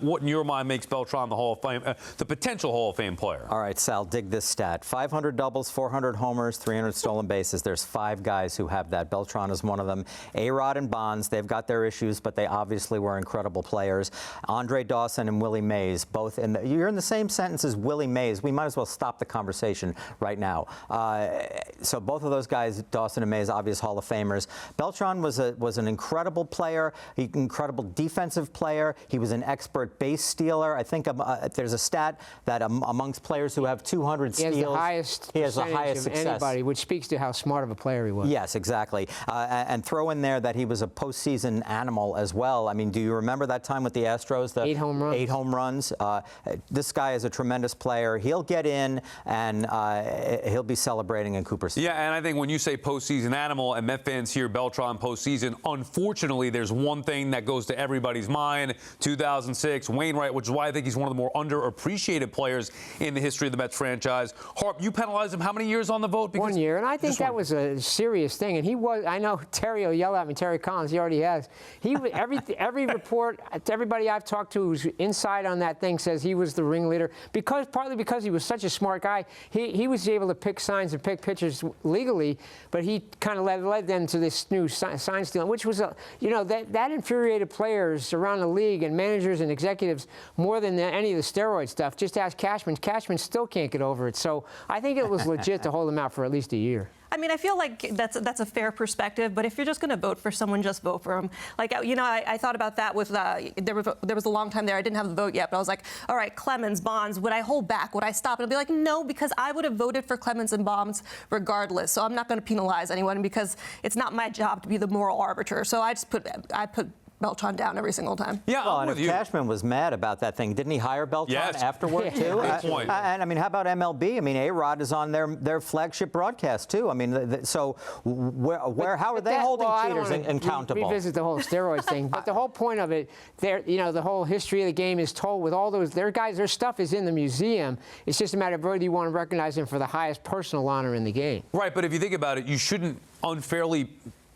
What in your mind makes Beltrán the Hall of Fame, the potential Hall of Fame player? All right, Sal, dig this stat. 500 doubles, 400 homers, 300 stolen bases. There's 5 guys who have that. Beltrán is one of them. A-Rod and Bonds, they've got their issues, but they obviously were incredible players. Andre Dawson and Willie Mays, both you're in the same sentence as Willie Mays. We might as well stop the conversation right now. So both of those guys, Dawson and Mays, obvious Hall of Famers. Beltrán was an incredible player, incredible defensive player. He was an expert base stealer. I think there's a stat that amongst players who have 200 steals, he has the highest success. Anybody, which speaks to how smart of a player he was. Yes, exactly. And throw in there that he was a postseason animal as well. I mean, do you remember that time with the Astros? The 8 home runs. 8 home runs. This guy is a tremendous player. He'll get in, and he'll be celebrating in Cooperstown. Yeah, and I think when you say postseason animal and Met fans hear Beltrán postseason, unfortunately, there's one thing that goes to everybody's mind. 2006. Wainwright, which is why I think he's one of the more underappreciated players in the history of the Mets franchise. Harp, you penalized him how many years on the vote? Because 1 year, and I think that was a serious thing. And he was, I know Terry will yell at me, Terry Collins, he already has. He every report, everybody I've talked to who's inside on that thing says he was the ringleader, partly because he was such a smart guy. He was able to pick signs and pick pitchers legally, but he kind of led them to this new sign stealing, which was, that infuriated players around the league and managers and executives more than any of the steroid stuff. Just ask Cashman. Cashman still can't get over it. So I think it was legit to hold him out for at least a year. I mean, I feel like that's a fair perspective, but if you're just going to vote for someone, just vote for him. Like, I thought about that with, there was a long time there, I didn't have the vote yet, but I was like, all right, Clemens, Bonds, would I hold back? Would I stop? And I'd be like, no, because I would have voted for Clemens and Bonds regardless. So I'm not going to penalize anyone because it's not my job to be the moral arbiter. So I put Beltrán down every single time. Yeah, well, and if Cashman was mad about that thing, didn't he hire Beltrán afterward too? Good point. And I mean, how about MLB? I mean, A-Rod is on their flagship broadcast too. I mean, so how are they holding cheaters accountable? Revisit the whole steroids thing, but the whole point of it, the whole history of the game is told with all those. Their stuff is in the museum. It's just a matter of whether you want to recognize them for the highest personal honor in the game. Right, but if you think about it, you shouldn't unfairly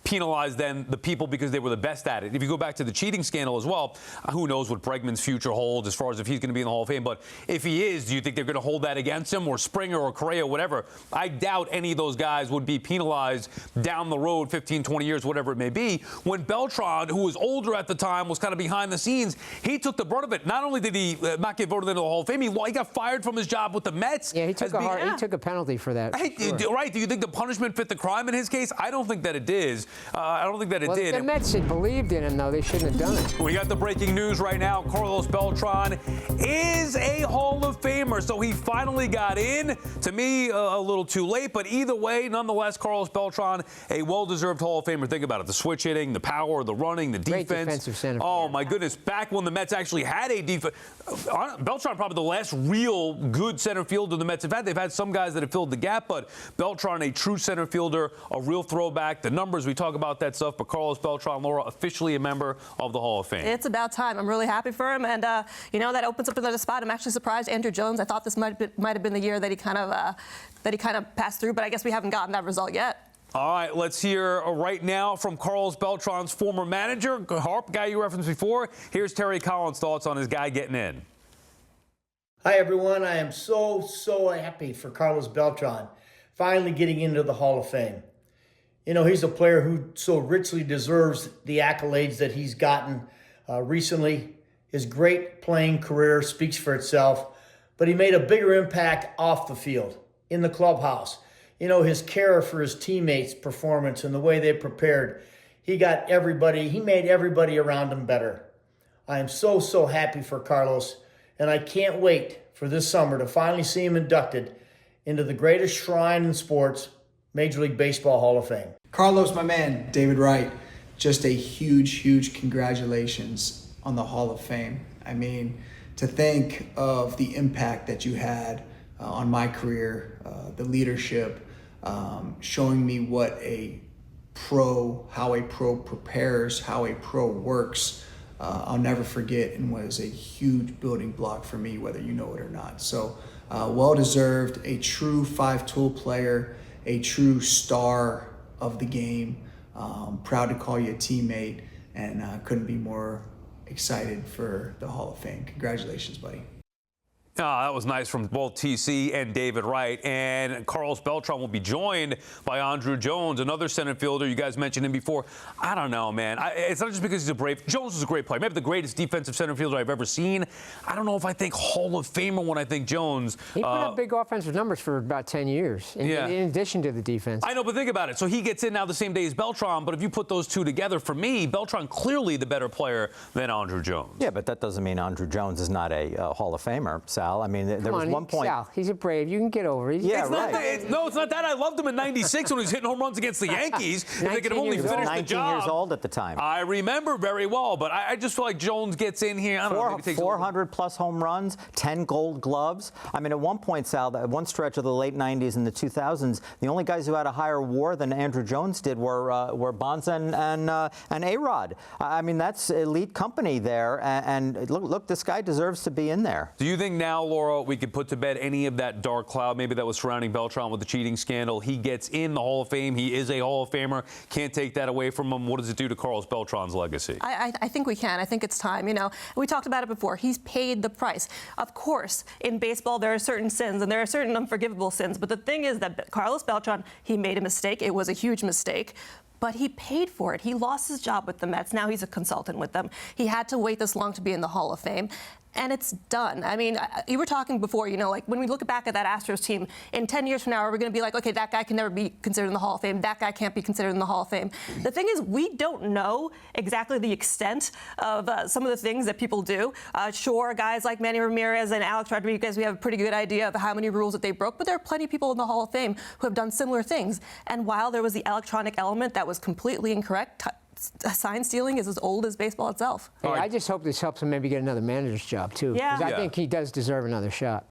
penalize then the people because they were the best at it. If you go back to the cheating scandal as well, who knows what Bregman's future holds as far as if he's going to be in the Hall of Fame. But if he is, do you think they're going to hold that against him, or Springer or Correa, whatever? I doubt any of those guys would be penalized down the road 15, 20 years, whatever it may be. When Beltrán, who was older at the time, was kind of behind the scenes, he took the brunt of it. Not only did he not get voted into the Hall of Fame, he got fired from his job with the Mets. Yeah, he took a penalty for that. Sure. Right. Do you think the punishment fit the crime in his case? I don't think that it is. I don't think that it did. The Mets had believed in him, though. They shouldn't have done it. We got the breaking news right now. Carlos Beltran is a Hall of Famer, so he finally got in. To me, a little too late, but either way, nonetheless, Carlos Beltran, a well-deserved Hall of Famer. Think about it. The switch hitting, the power, the running, the defense. Great defensive center. Oh, my goodness. Back when the Mets actually had a defense. Beltran probably the last real good center fielder the Mets have had. They've had some guys that have filled the gap, but Beltran, a true center fielder, a real throwback. The numbers, we talk about that stuff, but Carlos Beltran, Laura, officially a member of the Hall of Fame. It's about time. I'm really happy for him, and that opens up another spot. I'm actually surprised Andruw Jones. I thought this might have been the year that he kind of passed through, but I guess we haven't gotten that result yet. All right, let's hear right now from Carlos Beltran's former manager, Harp, guy you referenced before. Here's Terry Collins' thoughts on his guy getting in. Hi, everyone. I am so happy for Carlos Beltran finally getting into the Hall of Fame. You know, he's a player who so richly deserves the accolades that he's gotten recently. His great playing career speaks for itself, but he made a bigger impact off the field, in the clubhouse. You know, his care for his teammates' performance and the way they prepared. He made everybody around him better. I am so happy for Carlos, and I can't wait for this summer to finally see him inducted into the greatest shrine in sports, Major League Baseball Hall of Fame. Carlos, my man, David Wright, just a huge congratulations on the Hall of Fame. I mean, to think of the impact that you had on my career, the leadership, showing me what how a pro prepares, how a pro works, I'll never forget, and was a huge building block for me, whether you know it or not. So well-deserved, a true five-tool player, a true star of the game. Proud to call you a teammate, and couldn't be more excited for the Hall of Fame. Congratulations, buddy. That was nice from both TC and David Wright. And Carlos Beltran will be joined by Andruw Jones, another center fielder. You guys mentioned him before. I don't know, man. It's not just because he's a Brave. Jones is a great player. Maybe the greatest defensive center fielder I've ever seen. I don't know if I think Hall of Famer when I think Jones. He put up big offensive numbers for about 10 years, in addition to the defense. I know, but think about it. So he gets in now the same day as Beltran, but if you put those two together, for me, Beltran clearly the better player than Andruw Jones. Yeah, but that doesn't mean Andruw Jones is not a Hall of Famer, Sal. I mean, there was one point. Sal, he's a Brave. You can get over it. Yeah, It's not that, no, it's not that. I loved him in '96 when he was hitting home runs against the Yankees. If they could have only finished the 19 job. years old at the time. I remember very well, but I just feel like Jones gets in here. I don't know. Maybe it takes 400-plus home runs, 10 Gold Gloves. I mean, at one point, Sal, at one stretch of the late '90s and the 2000s, the only guys who had a higher WAR than Andruw Jones did were Bonds and A-Rod. I mean, that's elite company there. And look, this guy deserves to be in there. Do you think now, Laura, we could put to bed any of that dark cloud maybe that was surrounding Beltran with the cheating scandal? He gets in the Hall of Fame. He is a Hall of Famer. Can't take that away from him. What does it do to Carlos Beltran's legacy? I think we can. I think it's time. You know, we talked about it before. He's paid the price. Of course, in baseball, there are certain sins and there are certain unforgivable sins. But the thing is that Carlos Beltran, he made a mistake. It was a huge mistake. But he paid for it. He lost his job with the Mets. Now he's a consultant with them. He had to wait this long to be in the Hall of Fame. And it's done. I mean, you were talking before, you know, like when we look back at that Astros team, in 10 years from now, we're going to be like, okay, that guy can never be considered in the Hall of Fame. That guy can't be considered in the Hall of Fame. The thing is, we don't know exactly the extent of some of the things that people do. Sure, guys like Manny Ramirez and Alex Rodriguez, we have a pretty good idea of how many rules that they broke, but there are plenty of people in the Hall of Fame who have done similar things. And while there was the electronic element that was completely incorrect, sign stealing is as old as baseball itself. Hey, I just hope this helps him maybe get another manager's job, too. Yeah. Because I think he does deserve another shot.